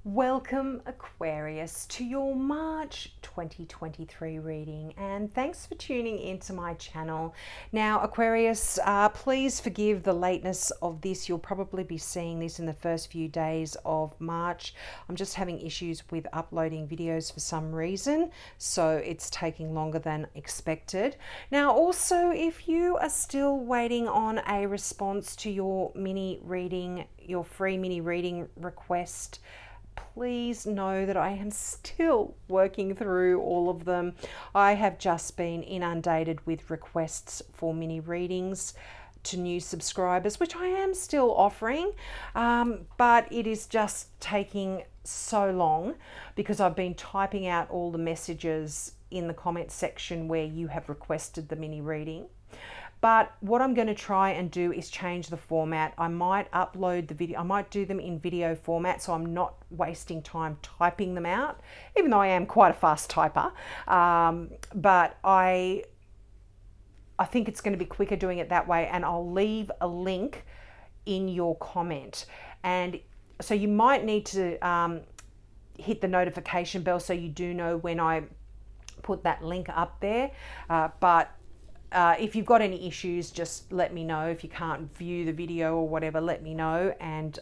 Welcome, Aquarius, to your March 2023 reading, and thanks for tuning into my channel. Now, Aquarius, please forgive the lateness of this. You'll probably be seeing this in the first few days of March. I'm just having issues with uploading videos for some reason, so it's taking longer than expected. Now, also, if you are still waiting on a response to your mini reading, your free mini reading request, please know that I am still working through all of them. I have just been inundated with requests for mini readings to new subscribers, which I am still offering, but it is just taking so long because I've been typing out all the messages in the comment section where you have requested the mini reading. But what I'm going to try and do is change the format. I might upload the video, I might do them in video format so I'm not wasting time typing them out, even though I am quite a fast typer. But I think it's going to be quicker doing it that way, and I'll leave a link in your comment. And so you might need to hit the notification bell so you do know when I put that link up there. If you've got any issues, just let me know. If you can't view the video or whatever, let me know, and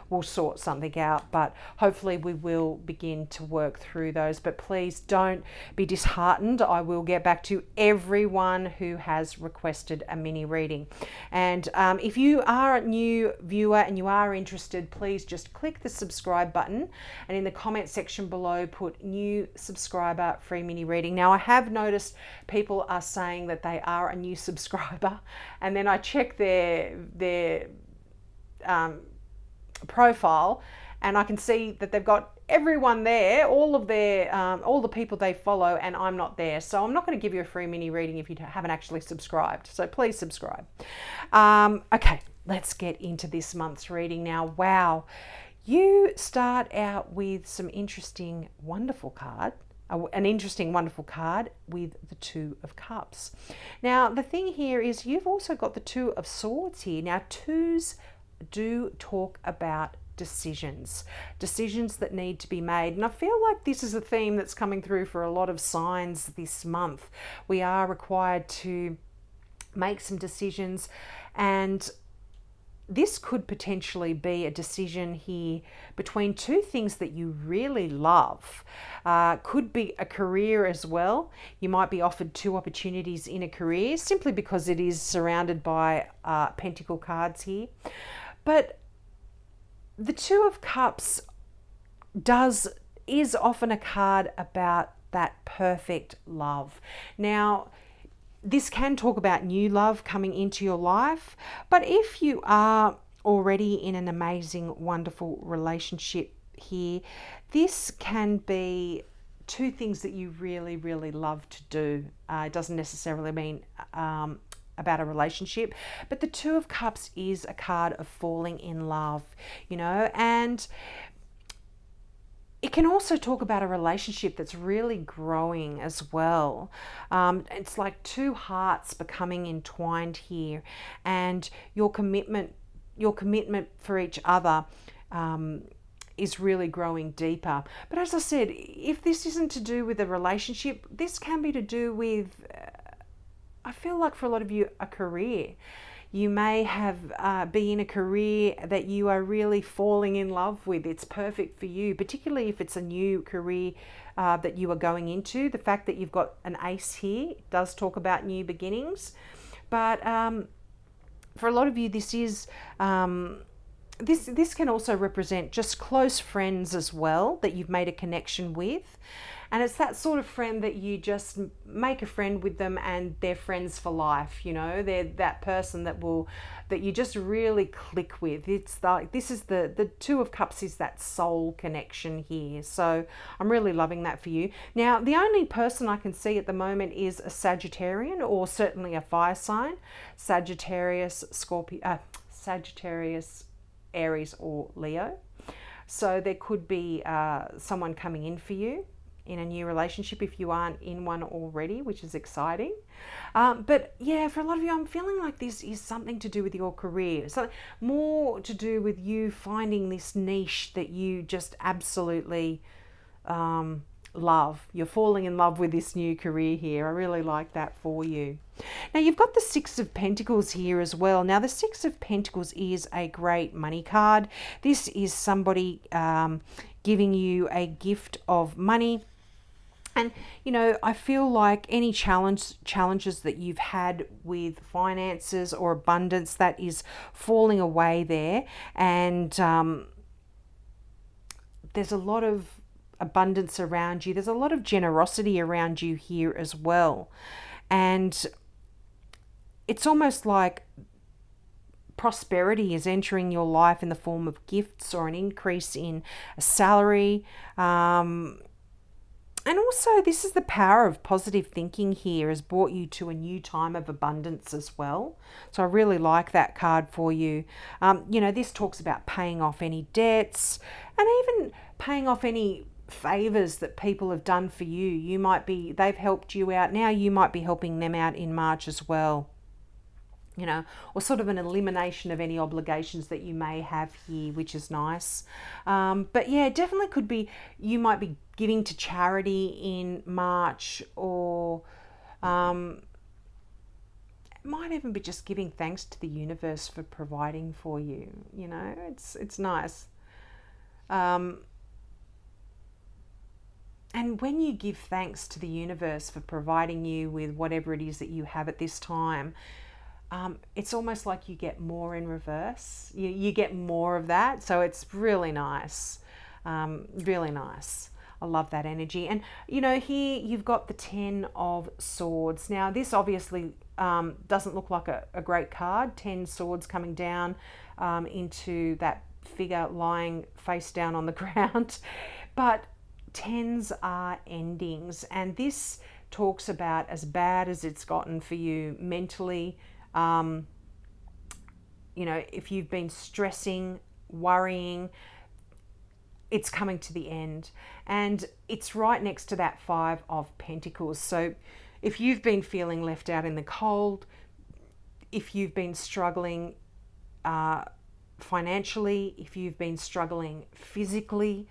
we'll sort something out. But hopefully we will begin to work through those. But please don't be disheartened. I will get back to everyone who has requested a mini reading. And if you are a new viewer and you are interested, please just click the subscribe button, and in the comment section below put new subscriber free mini reading. Now, I have noticed people are saying that they are a new subscriber, and then I check their profile, and I can see that they've got everyone there, all the people they follow, and I'm not there. So I'm not going to give you a free mini reading if you haven't actually subscribed. So please subscribe. Okay, let's get into this month's reading now. Wow, you start out with some interesting, wonderful card. An interesting, wonderful card with the Two of Cups. Now, the thing here is you've also got the Two of Swords here. Now, twos do talk about decisions that need to be made. And I feel like this is a theme that's coming through for a lot of signs this month. We are required to make some decisions, and this could potentially be a decision here between two things that you really love. Could be a career as well. You might be offered two opportunities in a career simply because it is surrounded by pentacle cards here. But the Two of Cups is often a card about that perfect love. Now, this can talk about new love coming into your life, but if you are already in an amazing, wonderful relationship here, this can be two things that you really, really love to do. It doesn't necessarily mean about a relationship, but the Two of Cups is a card of falling in love, and it can also talk about a relationship that's really growing as well. It's like two hearts becoming entwined here, and your commitment for each other is really growing deeper. But as I said, if this isn't to do with a relationship, this can be to do with, I feel like for a lot of you, a career. You may have be in a career that you are really falling in love with. It's perfect for you, particularly if it's a new career that you are going into. The fact that you've got an ace here does talk about new beginnings. But for a lot of you, this is this can also represent just close friends as well that you've made a connection with. And it's that sort of friend that you just make a friend with them and they're friends for life. They're that person that you just really click with. It's like, this is the Two of Cups is that soul connection here. So I'm really loving that for you. Now, the only person I can see at the moment is a Sagittarian, or certainly a fire sign. Sagittarius, Sagittarius, Aries, or Leo. So there could be someone coming in for you in a new relationship if you aren't in one already, which is exciting. But yeah, for a lot of you, I'm feeling like this is something to do with your career. So more to do with you finding this niche that you just absolutely love. You're falling in love with this new career here. I really like that for you. Now you've got the Six of Pentacles here as well. Now the Six of Pentacles is a great money card. This is somebody giving you a gift of money. And, you know, I feel like any challenges that you've had with finances or abundance, that is falling away there. And there's a lot of abundance around you. There's a lot of generosity around you here as well. And it's almost like prosperity is entering your life in the form of gifts or an increase in a salary. And also, this is the power of positive thinking here has brought you to a new time of abundance as well. So I really like that card for you. You know, this talks about paying off any debts and even paying off any favors that people have done for you. They've helped you out. Now you might be helping them out in March as well. You know, or sort of an elimination of any obligations that you may have here, which is nice. But yeah, definitely could be, you might be giving to charity in March, or it might even be just giving thanks to the universe for providing for you. You know, it's nice. And when you give thanks to the universe for providing you with whatever it is that you have at this time, it's almost like you get more in reverse. You get more of that. So it's really nice. Really nice. I love that energy. And, you know, here you've got the 10 of Swords. Now, this obviously doesn't look like a great card. 10 swords coming down into that figure lying face down on the ground. But 10s are endings. And this talks about as bad as it's gotten for you mentally. You know, if you've been stressing, worrying, it's coming to the end. And it's right next to that 5 of Pentacles. So if you've been feeling left out in the cold, if you've been struggling financially, if you've been struggling physically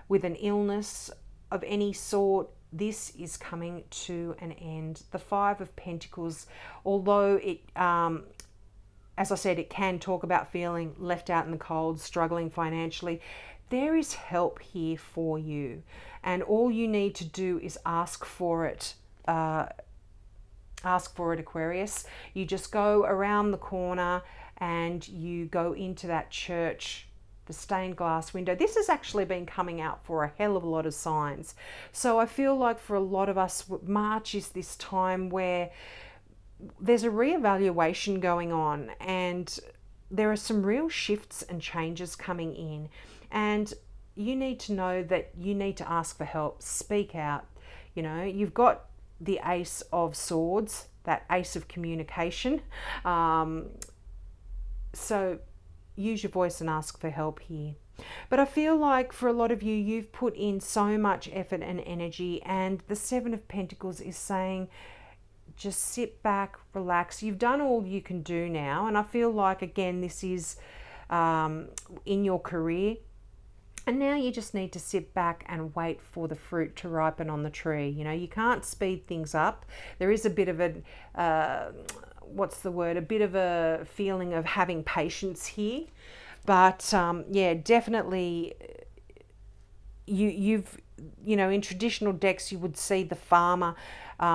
with an illness of any sort, this is coming to an end. The 5 of Pentacles, although it, as I said, it can talk about feeling left out in the cold, struggling financially, there is help here for you. And all you need to do is ask for it. Ask for it, Aquarius. You just go around the corner and you go into that church, the stained glass window. This has actually been coming out for a hell of a lot of signs. So I feel like for a lot of us, March is this time where there's a reevaluation going on, and there are some real shifts and changes coming in. And you need to know that you need to ask for help, speak out. You know, you've got the Ace of Swords, that ace of communication. So use your voice and ask for help here. But I feel like for a lot of you, you've put in so much effort and energy, and the 7 of Pentacles is saying, just sit back, relax. You've done all you can do now. And I feel like, again, this is in your career. And now you just need to sit back and wait for the fruit to ripen on the tree. You know, you can't speed things up. There is a bit of a, a bit of a feeling of having patience here. But yeah, definitely you know, in traditional decks, you would see the farmer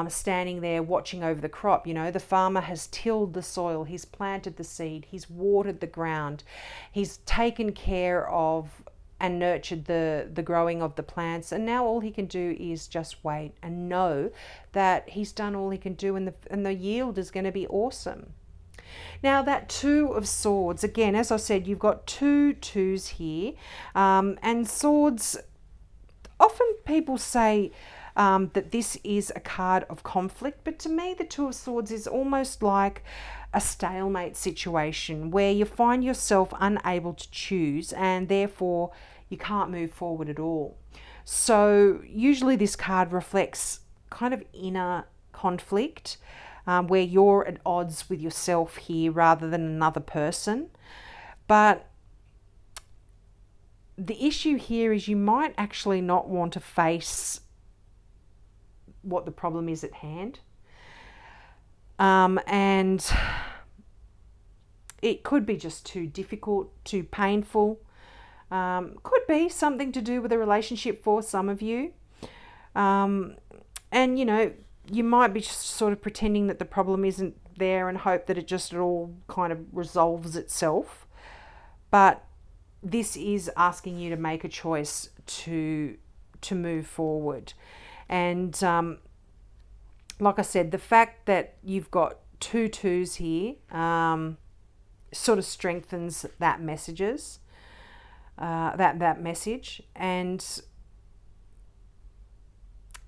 standing there watching over the crop. You know, the farmer has tilled the soil, he's planted the seed, he's watered the ground, he's taken care of and nurtured the growing of the plants, and now all he can do is just wait and know that he's done all he can do, and the yield is going to be awesome. Now that 2 of Swords, again, as I said, you've got 2 2s here, and swords, often people say that this is a card of conflict, but to me the 2 of Swords is almost like a stalemate situation where you find yourself unable to choose, and therefore you can't move forward at all. So usually this card reflects kind of inner conflict, where you're at odds with yourself here rather than another person. But the issue here is you might actually not want to face what the problem is at hand. And it could be just too difficult, too painful. Could be something to do with a relationship for some of you. And, you know, you might be just sort of pretending that the problem isn't there and hope that it all kind of resolves itself. But this is asking you to make a choice to move forward. And like I said, the fact that you've got 2 2s here sort of strengthens that messages, that message. And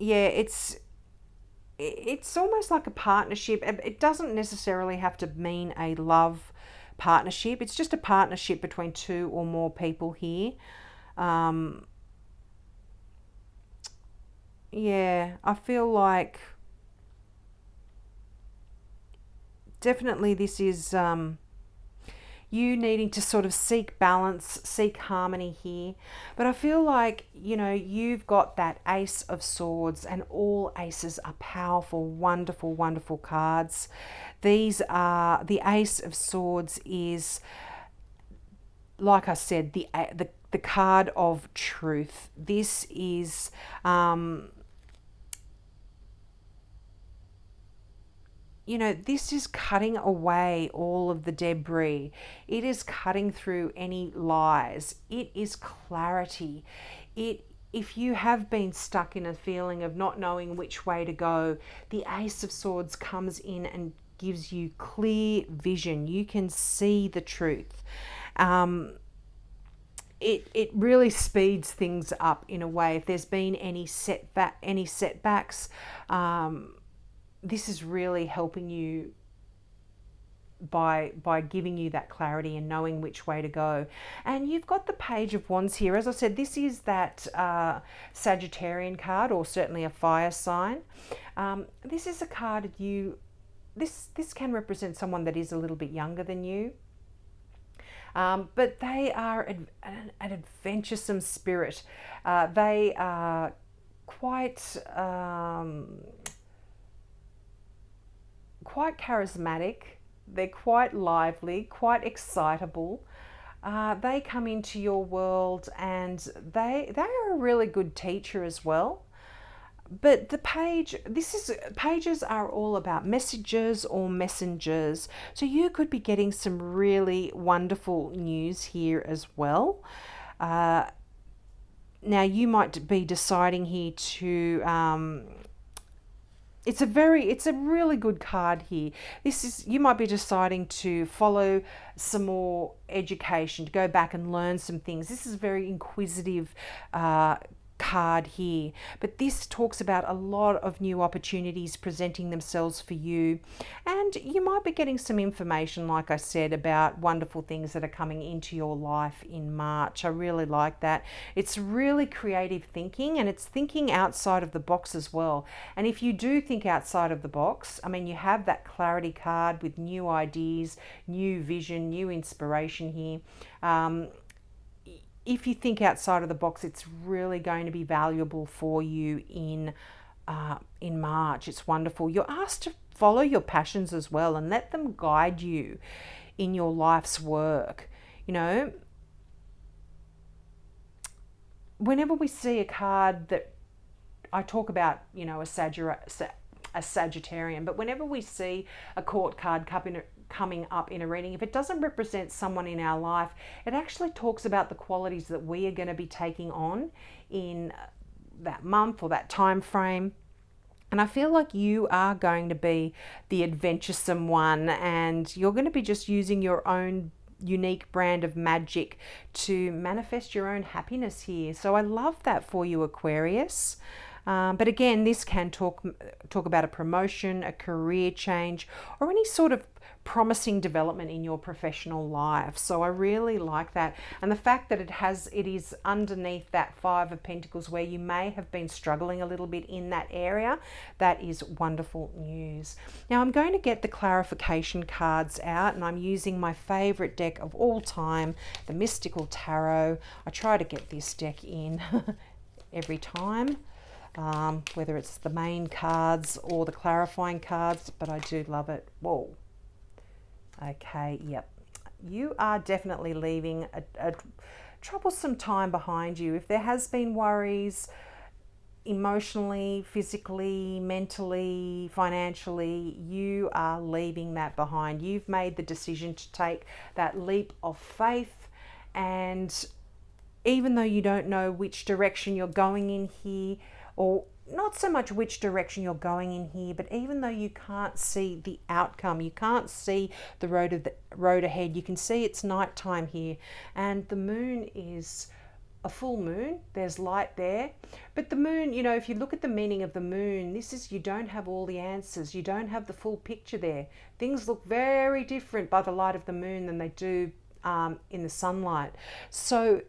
yeah, it's almost like a partnership. It doesn't necessarily have to mean a love partnership. It's just a partnership between 2 or more people here. Yeah, I feel like definitely this is you needing to sort of seek balance, seek harmony here. But I feel like, you know, you've got that Ace of Swords, and all aces are powerful, wonderful, wonderful cards. These are, the Ace of Swords is, like I said, the card of truth. This is you know, this is cutting away all of the debris. It is cutting through any lies. It is clarity. If you have been stuck in a feeling of not knowing which way to go, the Ace of Swords comes in and gives you clear vision. You can see the truth. It really speeds things up in a way. If there's been any setbacks, this is really helping you by giving you that clarity and knowing which way to go. And you've got the Page of Wands here. As I said, this is that Sagittarian card, or certainly a fire sign. This is a card this can represent someone that is a little bit younger than you. But they are an adventuresome spirit. They are quite charismatic. They're quite lively, quite excitable. They come into your world, and they are a really good teacher as well. But the pages are all about messages or messengers. So you could be getting some really wonderful news here as well. Now you might be deciding here to it's a really good card here. You might be deciding to follow some more education, to go back and learn some things. This is a very inquisitive card here, but this talks about a lot of new opportunities presenting themselves for you, and you might be getting some information, like I said, about wonderful things that are coming into your life in March. I really like that. It's really creative thinking, and it's thinking outside of the box as well. And if you do think outside of the box, I mean, you have that clarity card with new ideas, new vision, new inspiration here. If you think outside of the box, it's really going to be valuable for you in March. It's wonderful. You're asked to follow your passions as well and let them guide you in your life's work. You know, whenever we see a card that I talk about, you know, a Sagittarian, but whenever we see a court card coming up in a reading, if it doesn't represent someone in our life, it actually talks about the qualities that we are going to be taking on in that month or that time frame. And I feel like you are going to be the adventuresome one, and you're going to be just using your own unique brand of magic to manifest your own happiness here. So I love that for you, Aquarius. But again, this can talk about a promotion, a career change, or any sort of promising development in your professional life. So I really like that. And the fact that it is underneath that Five of Pentacles where you may have been struggling a little bit in that area, that is wonderful news. Now I'm going to get the clarification cards out, and I'm using my favorite deck of all time, the Mystical Tarot. I try to get this deck in every time. Whether it's the main cards or the clarifying cards, but I do love it. Whoa. Okay, yep. You are definitely leaving a troublesome time behind you. If there has been worries emotionally, physically, mentally, financially, you are leaving that behind. You've made the decision to take that leap of faith, and even though you don't know which direction you're going in here, or not so much which direction you're going in here, but even though you can't see the outcome, you can't see the road ahead, you can see it's nighttime here, and the moon is a full moon. There's light there, but the moon, you know, if you look at the meaning of the moon, this is, you don't have all the answers, you don't have the full picture there. Things look very different by the light of the moon than they do in the sunlight. So,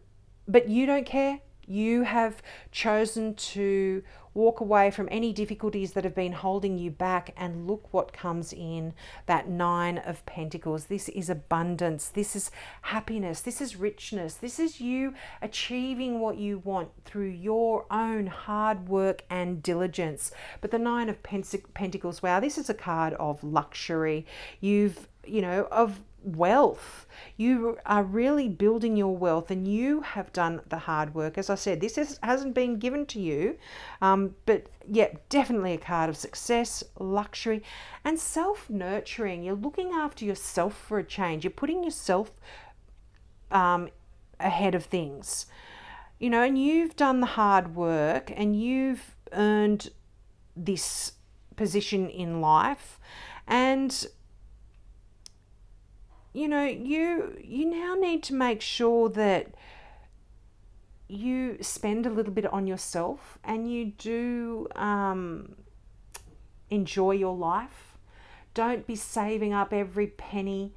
but you don't care. You have chosen to walk away from any difficulties that have been holding you back, and look what comes in, that Nine of Pentacles. This is abundance. This is happiness. This is richness. This is you achieving what you want through your own hard work and diligence. But the Nine of Pentacles, wow, this is a card of luxury. Of wealth. You are really building your wealth, and you have done the hard work. As I said, this hasn't been given to you, but yeah, definitely a card of success, luxury, and self-nurturing. You're looking after yourself for a change. You're putting yourself ahead of things, and you've done the hard work, and you've earned this position in life, and you now need to make sure that you spend a little bit on yourself, and you do enjoy your life. Don't be saving up every penny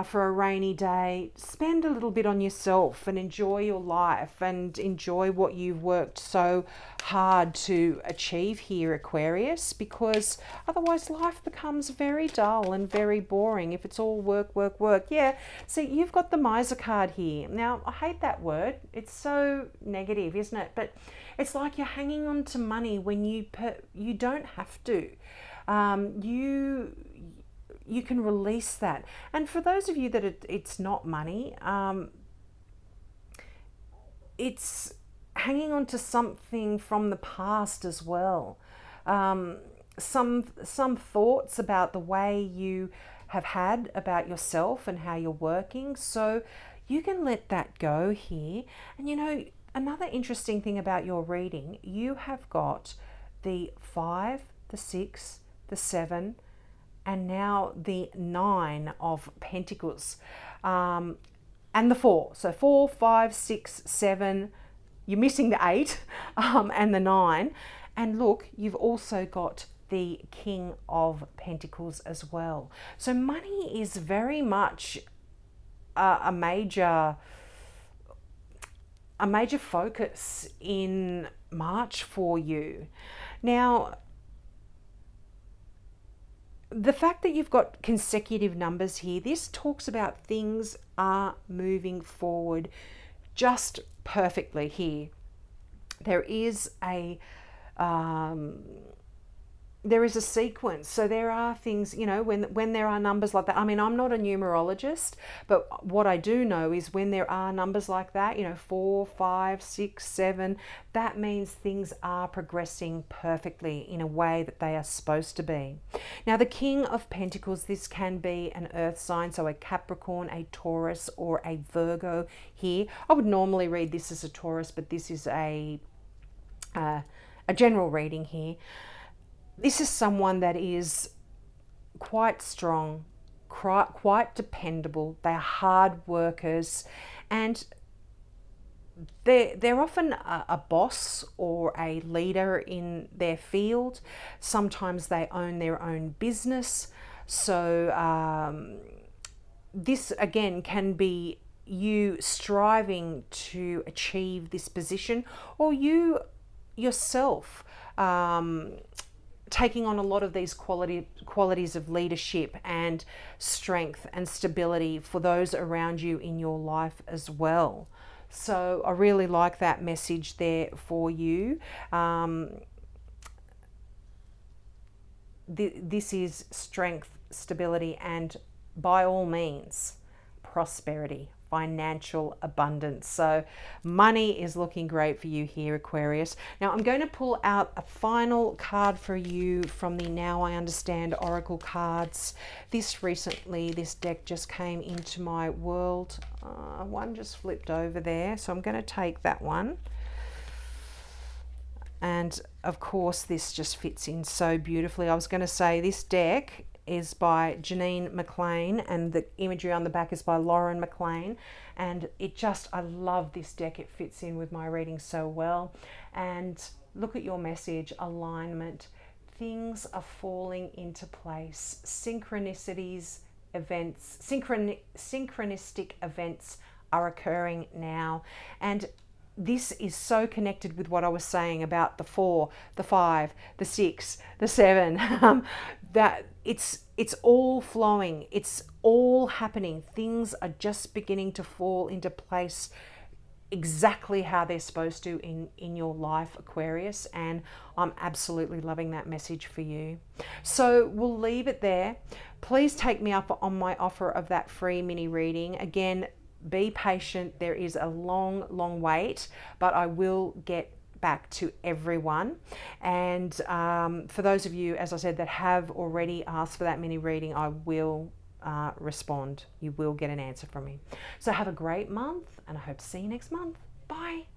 for a rainy day. Spend a little bit on yourself and enjoy your life, and enjoy what you've worked so hard to achieve here, Aquarius, because otherwise life becomes very dull and very boring if it's all work, work, work. Yeah, see, you've got the Miser card here. Now, I hate that word. It's so negative, isn't it? But it's like you're hanging on to money when you don't have to. You can release that. And for those of you that it's not money, it's hanging on to something from the past as well. Some thoughts about the way you have had about yourself and how you're working. So you can let that go here. And another interesting thing about your reading, you have got the 5, the 6, the 7, and now the 9 of Pentacles, and the 4. So 4, 5, 6, 7, you're missing the 8, and the 9. And look, you've also got the King of Pentacles as well. So money is very much a major focus in March for you. Now, the fact that you've got consecutive numbers here, this talks about things are moving forward just perfectly here. There is a sequence. So there are things, when there are numbers like that. I mean, I'm not a numerologist, but what I do know is when there are numbers like that, 4, 5, 6, 7, that means things are progressing perfectly in a way that they are supposed to be. Now, the King of Pentacles, this can be an earth sign, so a Capricorn, a Taurus, or a Virgo here. I would normally read this as a Taurus, but this is a general reading here. This is someone that is quite strong, quite dependable. They're hard workers, and they're often a boss or a leader in their field. Sometimes they own their own business. So this again can be you striving to achieve this position, or you yourself taking on a lot of these qualities of leadership and strength and stability for those around you in your life as well. So I really like that message there for you. This is strength, stability, and by all means, prosperity, financial abundance. So money is looking great for you here, Aquarius. Now I'm going to pull out a final card for you from the Now I Understand Oracle cards. This deck just came into my world. One just flipped over there, so I'm going to take that one. And of course this just fits in so beautifully. I was going to say this deck is by Janine McLean and the imagery on the back is by Lauren McLean, and I love this deck. It fits in with my reading so well. And look at your message: alignment. Things are falling into place. Synchronistic events are occurring now, and this is so connected with what I was saying about the 4, the 5, the 6, the 7, that it's all flowing, it's all happening. Things are just beginning to fall into place exactly how they're supposed to in your life, Aquarius, and I'm absolutely loving that message for you. So we'll leave it there. Please take me up on my offer of that free mini reading. Again, be patient. There is a long wait, but I will get back to everyone. And for those of you, as I said, that have already asked for that mini reading, I will respond. You will get an answer from me. So have a great month, and I hope to see you next month. Bye.